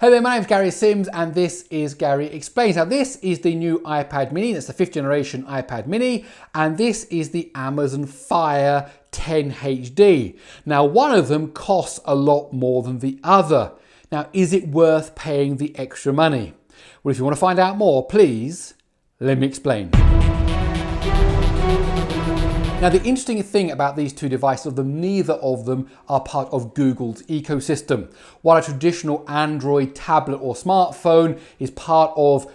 Hey there, my name's Gary Sims and this is Gary Explains. Now this is the new iPad mini, that's the 5th generation iPad mini, and this is the Amazon Fire 10 HD. Now one of them costs a lot more than the other. Now is it worth paying the extra money? Well, if you want to find out more, please let me explain. Now the interesting thing about these two devices, neither of them are part of Google's ecosystem. While a traditional Android tablet or smartphone is part of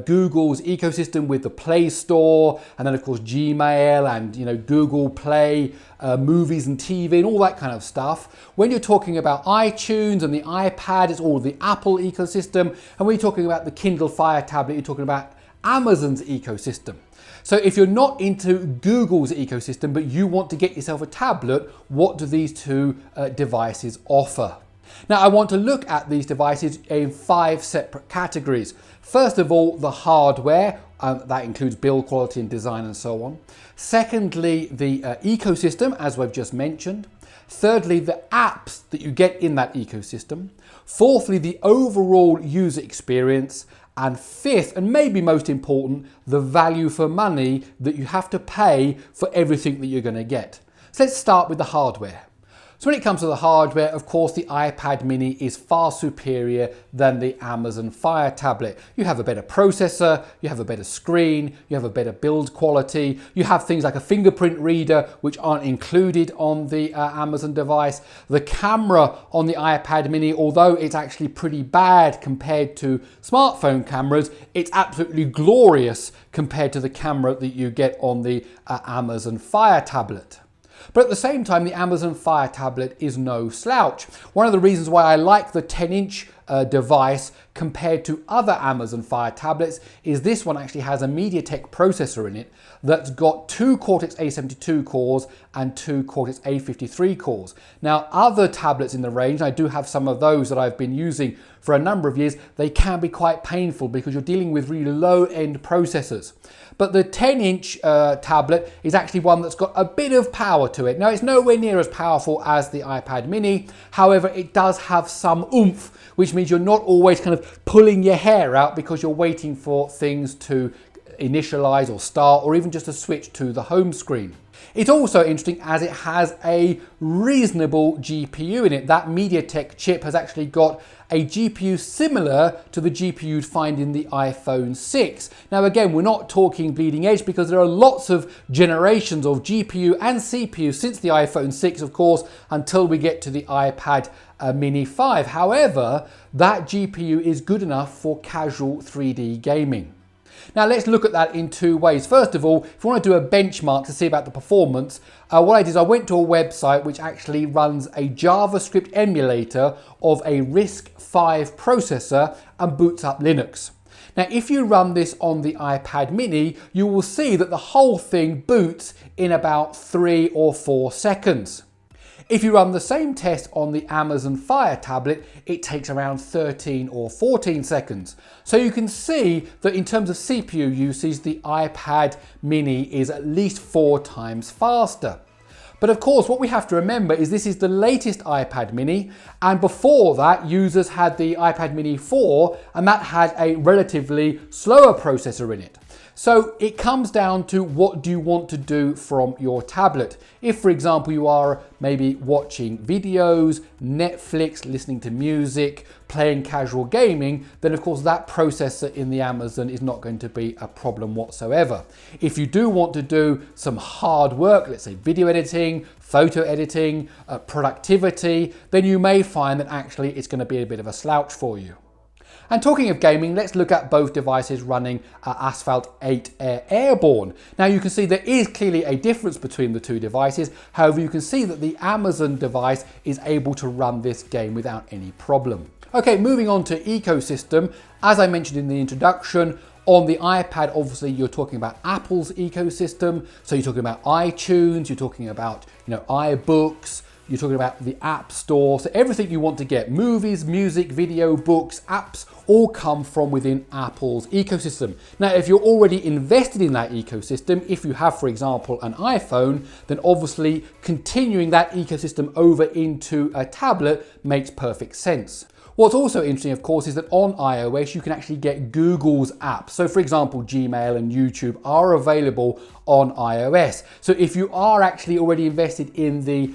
Google's ecosystem with the Play Store, and then of course Gmail and Google Play, movies and TV and all that kind of stuff. When you're talking about iTunes and the iPad, it's all the Apple ecosystem. And when you're talking about the Kindle Fire tablet, you're talking about Amazon's ecosystem. So if you're not into Google's ecosystem, but you want to get yourself a tablet, what do these two devices offer? Now I want to look at these devices in 5 separate categories. First of all, the hardware, that includes build quality and design and so on. Secondly, the ecosystem, as we've just mentioned. Thirdly, the apps that you get in that ecosystem. Fourthly, the overall user experience. And fifth, and maybe most important, the value for money that you have to pay for everything that you're going to get. So let's start with the hardware. So when it comes to the hardware, of course, the iPad mini is far superior than the Amazon Fire tablet. You have a better processor, you have a better screen, you have a better build quality, you have things like a fingerprint reader which aren't included on the Amazon device. The camera on the iPad mini, although it's actually pretty bad compared to smartphone cameras, it's absolutely glorious compared to the camera that you get on the Amazon Fire tablet. But at the same time, the Amazon Fire tablet is no slouch. One of the reasons why I like the 10-inch device compared to other Amazon Fire tablets is this one actually has a MediaTek processor in it that's got 2 Cortex-A72 cores and 2 Cortex-A53 cores. Now other tablets in the range, I do have some of those that I've been using for a number of years, they can be quite painful because you're dealing with really low-end processors. But the 10-inch tablet is actually one that's got a bit of power to it. Now it's nowhere near as powerful as the iPad mini, however it does have some oomph, which means you're not always kind of pulling your hair out because you're waiting for things to initialize or start, or even just to switch to the home screen. It's also interesting as it has a reasonable GPU in it. That MediaTek chip has actually got a GPU similar to the GPU you'd find in the iPhone 6. Now again, we're not talking bleeding edge because there are lots of generations of GPU and CPU since the iPhone 6, of course, until we get to the iPad mini 5. However, that GPU is good enough for casual 3D gaming. Now let's look at that in 2 ways. First of all, if you want to do a benchmark to see about the performance, what I did is I went to a website which actually runs a JavaScript emulator of a RISC-V processor and boots up Linux. Now if you run this on the iPad mini, you will see that the whole thing boots in about 3 or 4 seconds. If you run the same test on the Amazon Fire tablet, it takes around 13 or 14 seconds. So you can see that in terms of CPU usage, the iPad mini is at least 4 times faster. But of course, what we have to remember is this is the latest iPad mini, and before that, users had the iPad mini 4, and that had a relatively slower processor in it. So it comes down to what do you want to do from your tablet. If, for example, you are maybe watching videos, Netflix, listening to music, playing casual gaming, then of course that processor in the Amazon is not going to be a problem whatsoever. If you do want to do some hard work, let's say video editing, photo editing, productivity, then you may find that actually it's going to be a bit of a slouch for you. And talking of gaming, let's look at both devices running Asphalt 8 Airborne. Now you can see there is clearly a difference between the two devices. However, you can see that the Amazon device is able to run this game without any problem. Okay, moving on to ecosystem. As I mentioned in the introduction, on the iPad, obviously you're talking about Apple's ecosystem. So you're talking about iTunes, you're talking about iBooks, you're talking about the App Store. So everything you want to get, movies, music, video, books, apps, all come from within Apple's ecosystem. Now, if you're already invested in that ecosystem, if you have, for example, an iPhone, then obviously continuing that ecosystem over into a tablet makes perfect sense. What's also interesting, of course, is that on iOS, you can actually get Google's apps. So for example, Gmail and YouTube are available on iOS. So if you are actually already invested in the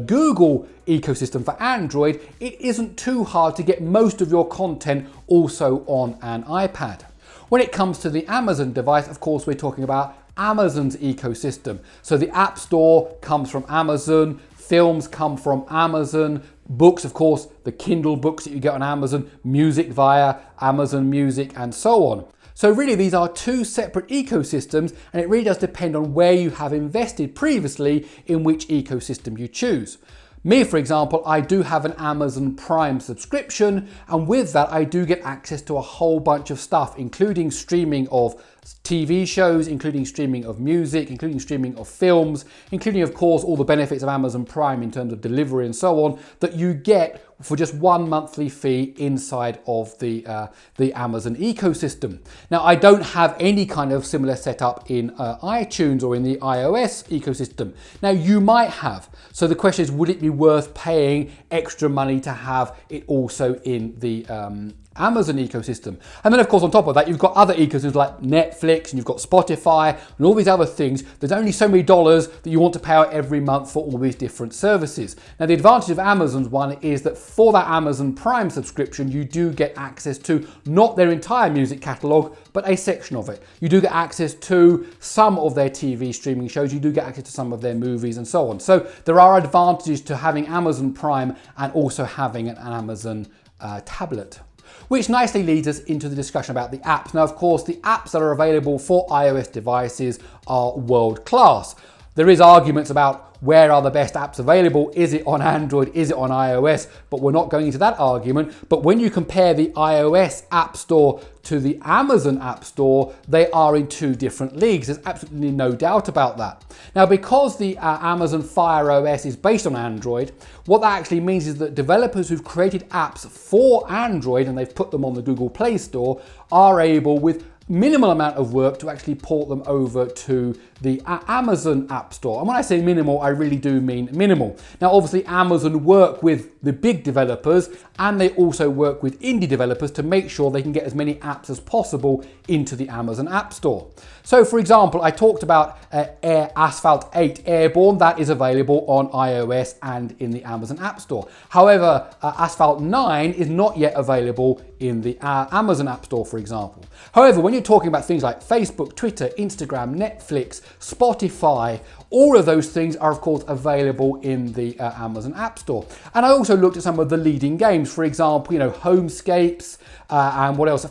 Google ecosystem for Android, it isn't too hard to get most of your content also on an iPad. When it comes to the Amazon device, of course, we're talking about Amazon's ecosystem. So the App Store comes from Amazon, films come from Amazon, books, of course, the Kindle books that you get on Amazon, music via Amazon Music, and so on. So really these are two separate ecosystems, and it really does depend on where you have invested previously in which ecosystem you choose. Me, for example, I do have an Amazon Prime subscription, and with that I do get access to a whole bunch of stuff, including streaming of TV shows, including streaming of music, including streaming of films, including, of course, all the benefits of Amazon Prime in terms of delivery and so on that you get for just one monthly fee inside of the Amazon ecosystem. Now, I don't have any kind of similar setup in iTunes or in the iOS ecosystem. Now, you might have. So the question is, would it be worth paying extra money to have it also in the Amazon ecosystem? And then of course on top of that you've got other ecosystems like Netflix and you've got Spotify and all these other things. There's only so many dollars that you want to pay out every month for all these different services. Now the advantage of Amazon's one is that for that Amazon Prime subscription you do get access to not their entire music catalogue but a section of it. You do get access to some of their TV streaming shows, you do get access to some of their movies and so on. So there are advantages to having Amazon Prime and also having an Amazon tablet. Which nicely leads us into the discussion about the apps. Now, of course, the apps that are available for iOS devices are world class. There is arguments about where are the best apps available? Is it on Android? Is it on iOS? But we're not going into that argument. But when you compare the iOS App Store to the Amazon App Store, they are in two different leagues. There's absolutely no doubt about that. Now, because the Amazon Fire OS is based on Android, what that actually means is that developers who've created apps for Android and they've put them on the Google Play Store are able, with minimal amount of work, to actually port them over to the Amazon App Store. And when I say minimal, I really do mean minimal. Now, obviously, Amazon work with the big developers and they also work with indie developers to make sure they can get as many apps as possible into the Amazon App Store. So, for example, I talked about Asphalt 8 Airborne. That is available on iOS and in the Amazon App Store. However, Asphalt 9 is not yet available in the Amazon App Store, for example. However, when you're talking about things like Facebook, Twitter, Instagram, Netflix, Spotify, all of those things are of course available in the Amazon App Store. And I also looked at some of the leading games, for example, Homescapes and what else?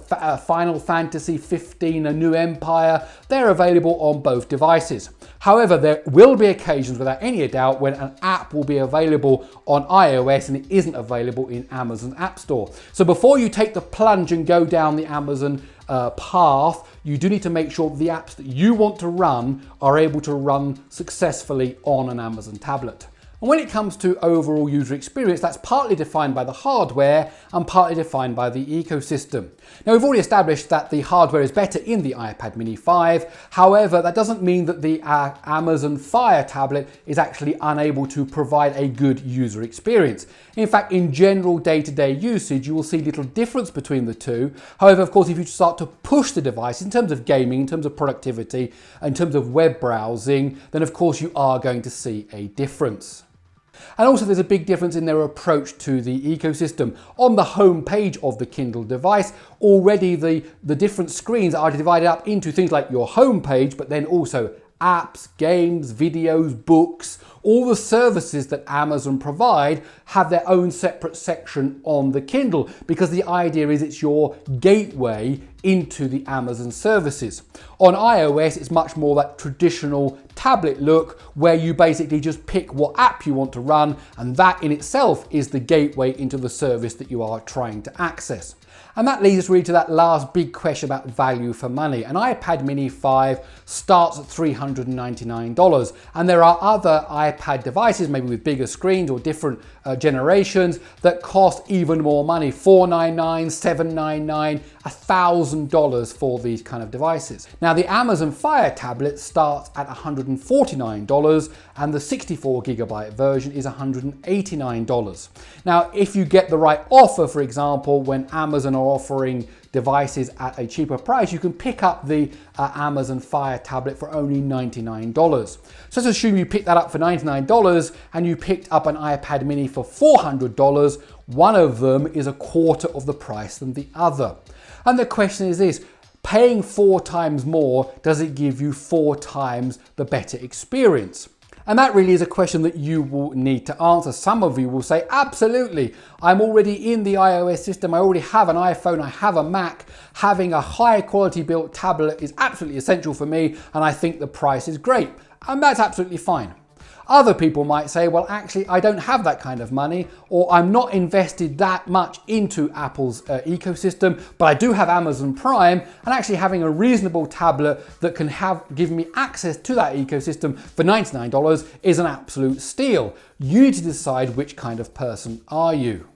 Final Fantasy 15, A New Empire. They're available on both devices. However, there will be occasions, without any doubt, when an app will be available on iOS and it isn't available in Amazon App Store. So before you take the plunge and go down the Amazon path, you do need to make sure the apps that you want to run are able to run successfully on an Amazon tablet. And when it comes to overall user experience, that's partly defined by the hardware and partly defined by the ecosystem. Now, we've already established that the hardware is better in the iPad mini 5. However, that doesn't mean that the Amazon Fire tablet is actually unable to provide a good user experience. In fact, in general day-to-day usage, you will see little difference between the two. However, of course, if you start to push the device in terms of gaming, in terms of productivity, in terms of web browsing, then of course you are going to see a difference. And also there's a big difference in their approach to the ecosystem. On the home page of the Kindle device, already the different screens are divided up into things like your home page, but then also apps, games, videos, books. All the services that Amazon provide have their own separate section on the Kindle, because the idea is it's your gateway into the Amazon services. On iOS, it's much more that traditional tablet look where you basically just pick what app you want to run, and that in itself is the gateway into the service that you are trying to access. And that leads us really to that last big question about value for money. An iPad mini 5 starts at $399, and there are other iPad devices, maybe with bigger screens or different generations, that cost even more money, $499, $799, $1,000 for these kind of devices. Now the Amazon Fire tablet starts at $149 and the 64GB version is $189. Now if you get the right offer, for example, when Amazon are offering devices at a cheaper price, you can pick up the Amazon Fire tablet for only $99. So let's assume you picked that up for $99 and you picked up an iPad mini for $400. One of them is a quarter of the price than the other. And the question is this: paying 4 times more, does it give you 4 times the better experience? And that really is a question that you will need to answer. Some of you will say, absolutely, I'm already in the iOS system, I already have an iPhone, I have a Mac. Having a high quality built tablet is absolutely essential for me, and I think the price is great. And that's absolutely fine. Other people might say, well, actually, I don't have that kind of money, or I'm not invested that much into Apple's ecosystem, but I do have Amazon Prime, and actually having a reasonable tablet that can give me access to that ecosystem for $99 is an absolute steal. You need to decide which kind of person are you.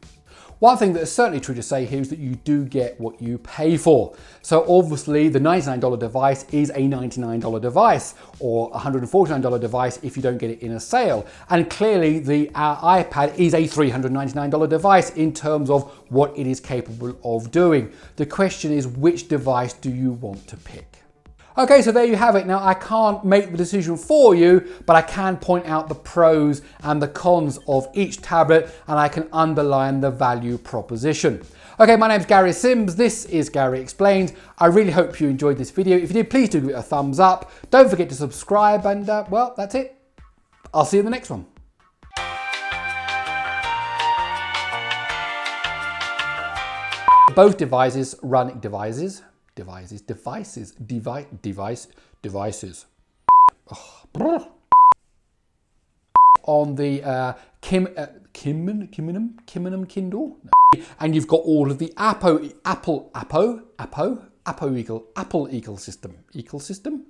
One thing that is certainly true to say here is that you do get what you pay for. So obviously the $99 device is a $99 device, or $149 device if you don't get it in a sale. And clearly the iPad is a $399 device in terms of what it is capable of doing. The question is, which device do you want to pick? Okay, so there you have it. Now I can't make the decision for you, but I can point out the pros and the cons of each tablet, and I can underline the value proposition. Okay, my name's Gary Sims. This is Gary Explained. I really hope you enjoyed this video. If you did, please do give it a thumbs up. Don't forget to subscribe, and well, that's it. I'll see you in the next one. Both devices run devices on the Kindle, and you've got all of the Apple ecosystem.